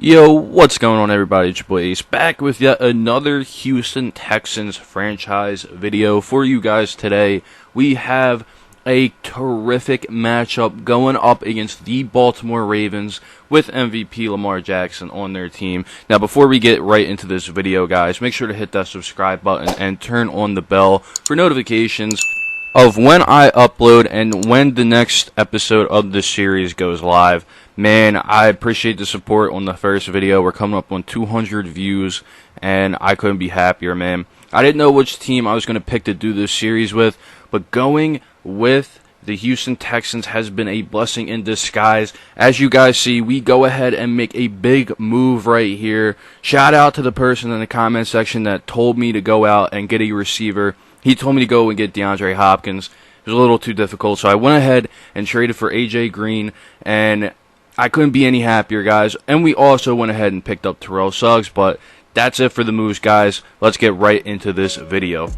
Yo, what's going on, everybody? It's your boy Ace, back with yet another Houston Texans franchise video for you guys today. We have a terrific matchup going up against the Baltimore Ravens with MVP Lamar Jackson on their team. Now, before we get right into this video, guys, make sure to hit that subscribe button and turn on the bell for notifications of when I upload and when the next episode of this series goes live. Man, I appreciate the support on the first video. We're coming up on 200 views, and I couldn't be happier, man. I didn't know which team I was going to pick to do this series with, but going with the Houston Texans has been a blessing in disguise. As you guys see, we go ahead and make a big move right here. Shout out to the person in the comment section that told me to go out and get a receiver. He told me to go and get DeAndre Hopkins. It was a little too difficult, so I went ahead and traded for AJ Green, and I couldn't be any happier, guys. And we also went ahead and picked up Terrell Suggs, but that's it for the moves, guys. Let's get right into this video.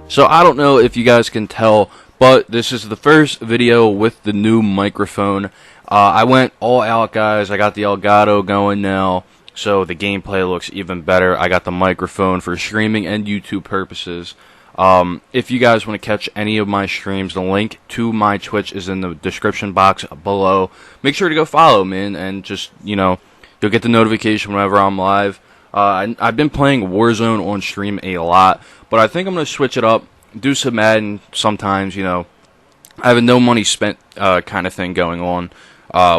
So I don't know if you guys can tell, but this is the first video with the new microphone. I went all out, guys. I got the Elgato going now, so the gameplay looks even better. I got the microphone for streaming and YouTube purposes. If you guys want to catch any of my streams, the link to my Twitch is in the description box below. Make sure to go follow me, and just, you'll get the notification whenever I'm live. I've been playing Warzone on stream a lot, but I think I'm going to switch it up, do some Madden sometimes. I have a no money spent kind of thing going on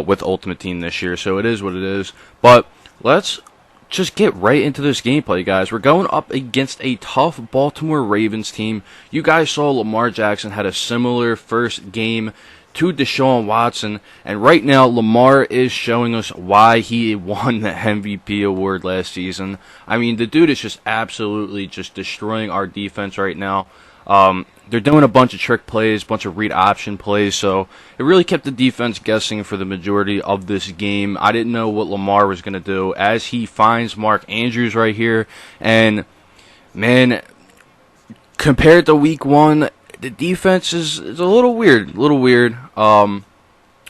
with Ultimate Team this year, so it is what it is. But let's just get right into this gameplay, guys. We're going up against a tough Baltimore Ravens team. You guys saw Lamar Jackson had a similar first game to Deshaun Watson, and right now Lamar is showing us why he won the MVP award last season. I mean, the dude is just absolutely just destroying our defense right now. They're doing a bunch of trick plays, bunch of read option plays, so it really kept the defense guessing for the majority of this game. I didn't know what Lamar was going to do as he finds Mark Andrews right here, and man, compared to week one, the defense is a little weird,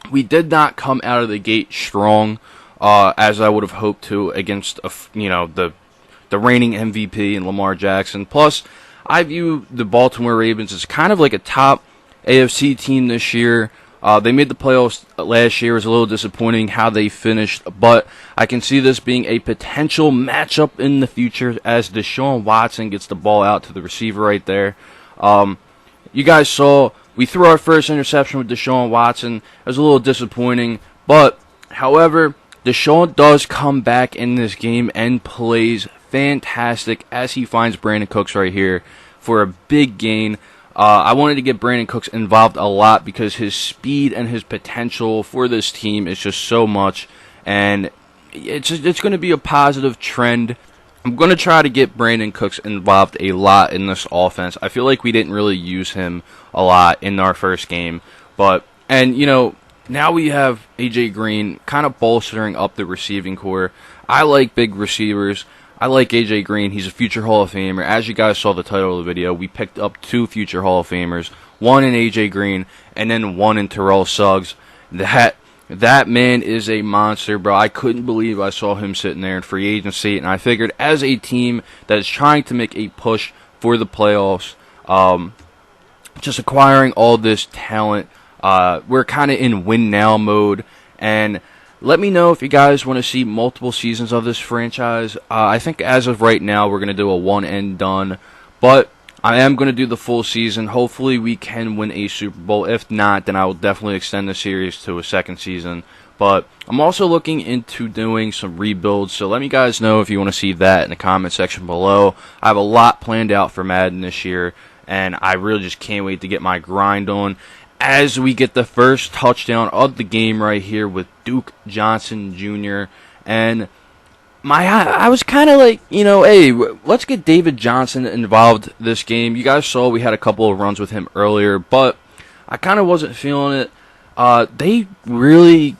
We did not come out of the gate strong, as I would have hoped to against, the reigning MVP and Lamar Jackson. Plus, I view the Baltimore Ravens as kind of like a top AFC team this year. They made the playoffs last year. It was a little disappointing how they finished, but I can see this being a potential matchup in the future as Deshaun Watson gets the ball out to the receiver right there. You guys saw we threw our first interception with Deshaun Watson. It was a little disappointing, but however, Deshaun does come back in this game and plays fantastic as he finds Brandon Cooks right here for a big gain. I wanted to get Brandon Cooks involved a lot because his speed and his potential for this team is just so much, and it's going to be a positive trend. I'm going to try to get Brandon Cooks involved a lot in this offense. I feel like we didn't really use him a lot in our first game. Now we have AJ Green kind of bolstering up the receiving core. I like big receivers. I like AJ Green. He's a future Hall of Famer. As you guys saw the title of the video, we picked up 2 future Hall of Famers. One in AJ Green and then one in Terrell Suggs. That man is a monster, bro. I couldn't believe I saw him sitting there in free agency, and I figured as a team that is trying to make a push for the playoffs, just acquiring all this talent, we're kind of in win now mode, and Let me know if you guys want to see multiple seasons of this franchise. I think as of right now, we're going to do a one and done. But I am going to do the full season. Hopefully we can win a Super Bowl. If not, then I will definitely extend the series to a second season. But I'm also looking into doing some rebuilds, so let me guys know if you want to see that in the comment section below. I have a lot planned out for Madden this year, and I really just can't wait to get my grind on as we get the first touchdown of the game right here with Duke Johnson Jr. And I was kind of like, hey, let's get David Johnson involved this game. You guys saw we had a couple of runs with him earlier, but I kind of wasn't feeling it. They really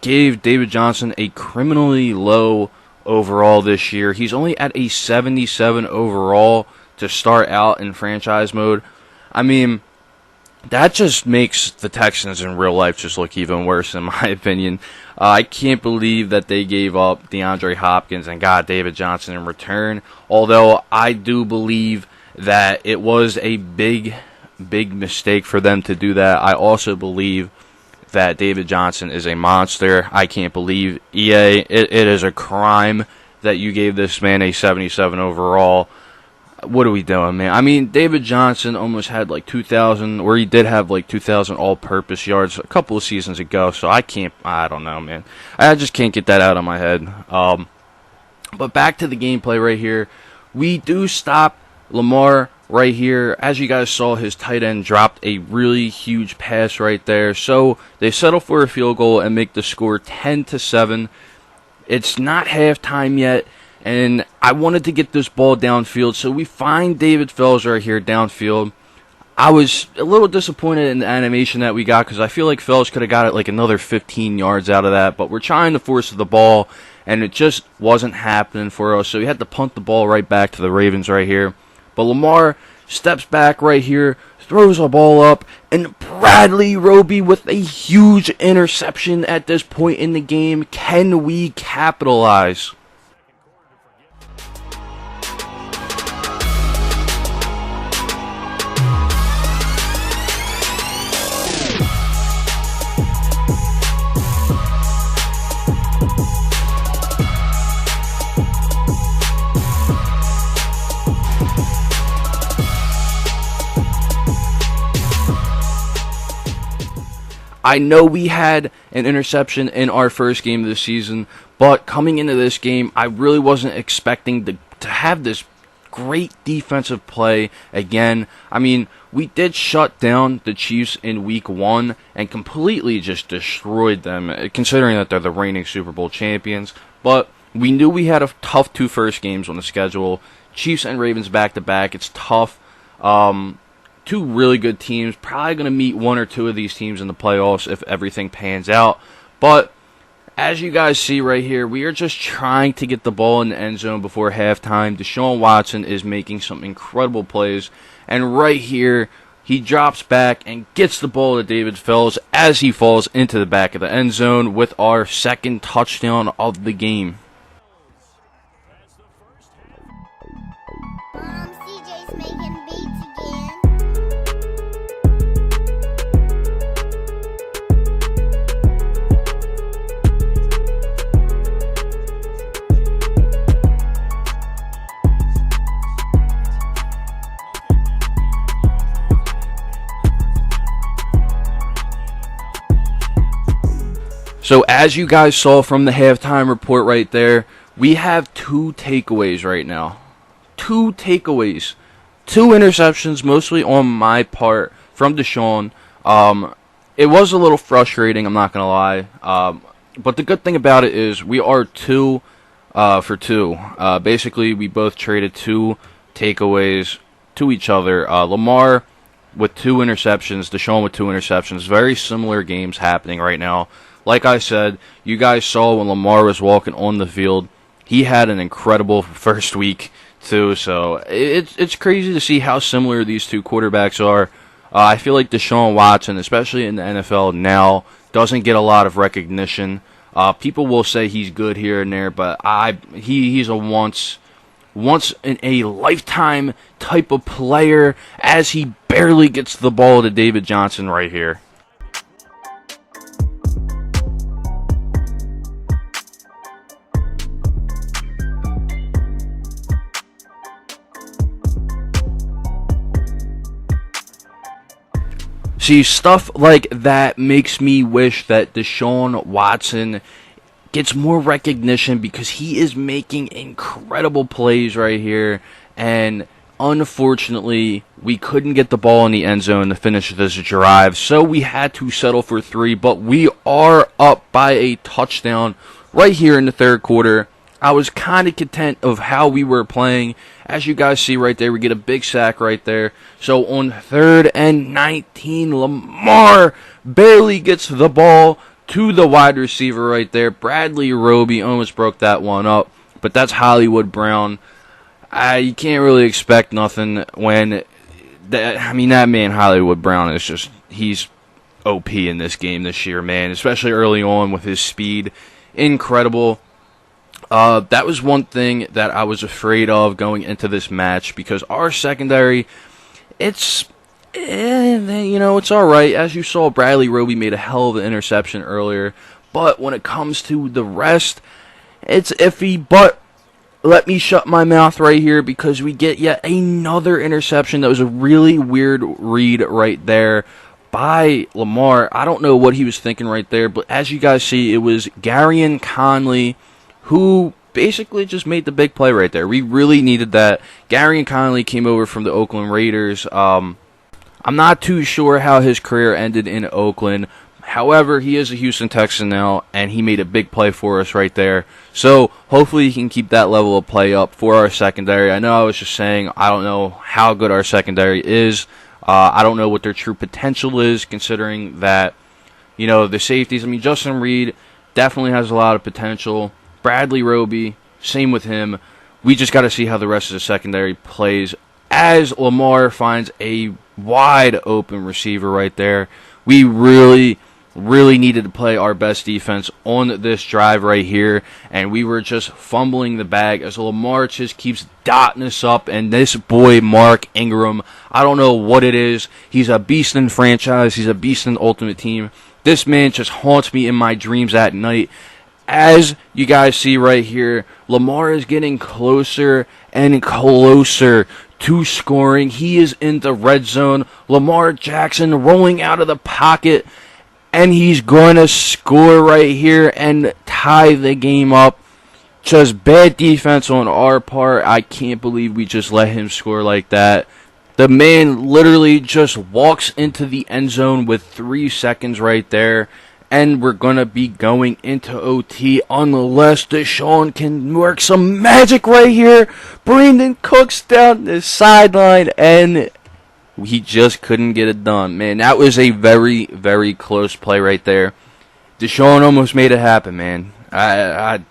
gave David Johnson a criminally low overall this year. He's only at a 77 overall to start out in franchise mode. I mean, that just makes the Texans in real life just look even worse, in my opinion. I can't believe that they gave up DeAndre Hopkins and got David Johnson in return, although I do believe that it was a big mistake for them to do that. I also believe that David Johnson is a monster. I can't believe, EA, it is a crime that you gave this man a 77 overall. What are we doing, man? I mean, David Johnson almost had like 2,000, or he did have like 2,000 all-purpose yards a couple of seasons ago, so I don't know, man. I just can't get that out of my head. But back to the gameplay right here. We do stop Lamar right here. As you guys saw, his tight end dropped a really huge pass right there. So they settle for a field goal and make the score 10-7. It's not halftime yet, and I wanted to get this ball downfield. So we find David Fells right here downfield. I was a little disappointed in the animation that we got because I feel like Fells could have got it like another 15 yards out of that. But we're trying to force the ball, and it just wasn't happening for us. So we had to punt the ball right back to the Ravens right here. But Lamar steps back right here, throws a ball up, and Bradley Roby with a huge interception at this point in the game. Can we capitalize? I know we had an interception in our first game of the season, but coming into this game, I really wasn't expecting to have this great defensive play again. I mean, we did shut down the Chiefs in week 1 and completely just destroyed them, considering that they're the reigning Super Bowl champions. But we knew we had a tough 2 first games on the schedule. Chiefs and Ravens back-to-back. It's tough. 2 really good teams. Probably going to meet 1 or 2 of these teams in the playoffs if everything pans out. But as you guys see right here, we are just trying to get the ball in the end zone before halftime. Deshaun Watson is making some incredible plays. And right here, he drops back and gets the ball to David Fells as he falls into the back of the end zone with our second touchdown of the game. CJ's making beats again. So as you guys saw from the halftime report right there, we have 2 takeaways right now. 2 takeaways. 2 interceptions, mostly on my part, from Deshaun. It was a little frustrating, I'm not going to lie. But the good thing about it is we are 2 for 2. Basically, we both traded 2 takeaways to each other. Lamar with 2 interceptions, Deshaun with 2 interceptions. Very similar games happening right now. Like I said, you guys saw when Lamar was walking on the field, he had an incredible first week too. So it's crazy to see how similar these 2 quarterbacks are. I feel like Deshaun Watson, especially in the NFL now, doesn't get a lot of recognition. People will say he's good here and there, but he's a once in a lifetime type of player, as he barely gets the ball to David Johnson right here. See, stuff like that makes me wish that Deshaun Watson gets more recognition because he is making incredible plays right here. And unfortunately, we couldn't get the ball in the end zone to finish this drive, so we had to settle for 3. But we are up by a touchdown right here in the third quarter. I was kind of content of how we were playing. As you guys see right there, we get a big sack right there. So on 3rd and 19, Lamar barely gets the ball to the wide receiver right there. Bradley Roby almost broke that one up, but that's Hollywood Brown. You can't really expect nothing when that man Hollywood Brown is just, he's OP in this game this year, man, especially early on with his speed. Incredible. That was one thing that I was afraid of going into this match because our secondary, it's all right. As you saw, Bradley Roby made a hell of an interception earlier, but when it comes to the rest, it's iffy. But let me shut my mouth right here because we get yet another interception. That was a really weird read right there by Lamar. I don't know what he was thinking right there, but as you guys see, it was Garyon Conley who basically just made the big play right there. We really needed that. Garyon Conley came over from the Oakland Raiders. I'm not too sure how his career ended in Oakland. However, he is a Houston Texan now, and he made a big play for us right there. So hopefully he can keep that level of play up for our secondary. I know I was just saying I don't know how good our secondary is. I don't know what their true potential is, considering that, the safeties. Justin Reed definitely has a lot of potential. Bradley Roby, same with him. We just got to see how the rest of the secondary plays as Lamar finds a wide open receiver right there. We really needed to play our best defense on this drive right here, and we were just fumbling the bag as Lamar just keeps dotting us up. And this boy, Mark Ingram, I don't know what it is. He's a beast in franchise. He's a beast in Ultimate Team. This man just haunts me in my dreams at night. As you guys see right here, Lamar is getting closer and closer to scoring. He is in the red zone. Lamar Jackson rolling out of the pocket, and he's going to score right here and tie the game up. Just bad defense on our part. I can't believe we just let him score like that. The man literally just walks into the end zone with 3 seconds right there. And we're going to be going into OT unless Deshaun can work some magic right here. Brandon Cooks down the sideline, and he just couldn't get it done. Man, that was a very, very close play right there. Deshaun almost made it happen, man. I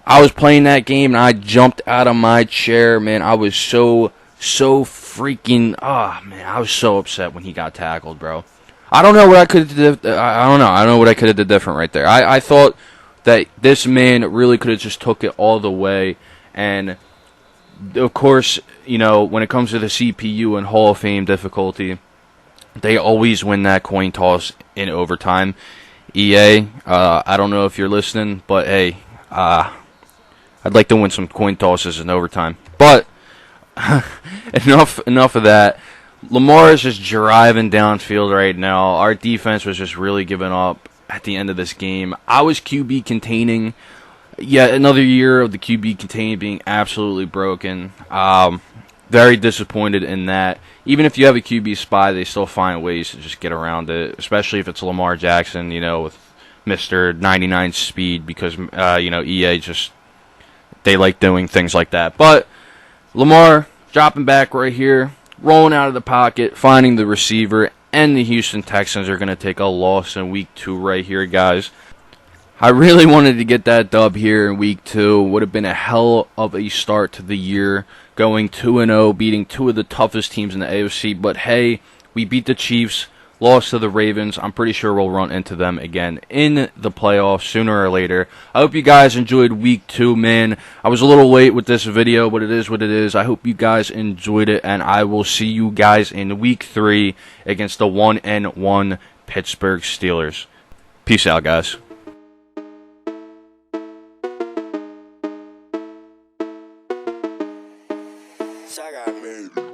was playing that game, and I jumped out of my chair, man. I was so freaking, I was so upset when he got tackled, bro. I don't know what I could have did. I don't know. I don't know what I could have did different right there. I thought that this man really could have just took it all the way. And, of course, when it comes to the CPU and Hall of Fame difficulty, they always win that coin toss in overtime. EA, I don't know if you're listening, but, hey, I'd like to win some coin tosses in overtime. But enough of that. Lamar is just driving downfield right now. Our defense was just really giving up at the end of this game. I was QB containing. Yet another year of the QB containing being absolutely broken. Very disappointed in that. Even if you have a QB spy, they still find ways to just get around it, especially if it's Lamar Jackson, with Mr. 99 speed, because, EA just, they like doing things like that. But Lamar dropping back right here, rolling out of the pocket, finding the receiver, and the Houston Texans are going to take a loss in Week 2 right here, guys. I really wanted to get that dub here in Week 2. Would have been a hell of a start to the year, going 2-0, beating 2 of the toughest teams in the AFC. But hey, we beat the Chiefs, lost to the Ravens. I'm pretty sure we'll run into them again in the playoffs sooner or later. I hope you guys enjoyed Week 2, man. I was a little late with this video, but it is what it is. I hope you guys enjoyed it, and I will see you guys in Week 3 against the 1-1 Pittsburgh Steelers. Peace out, guys. I got made.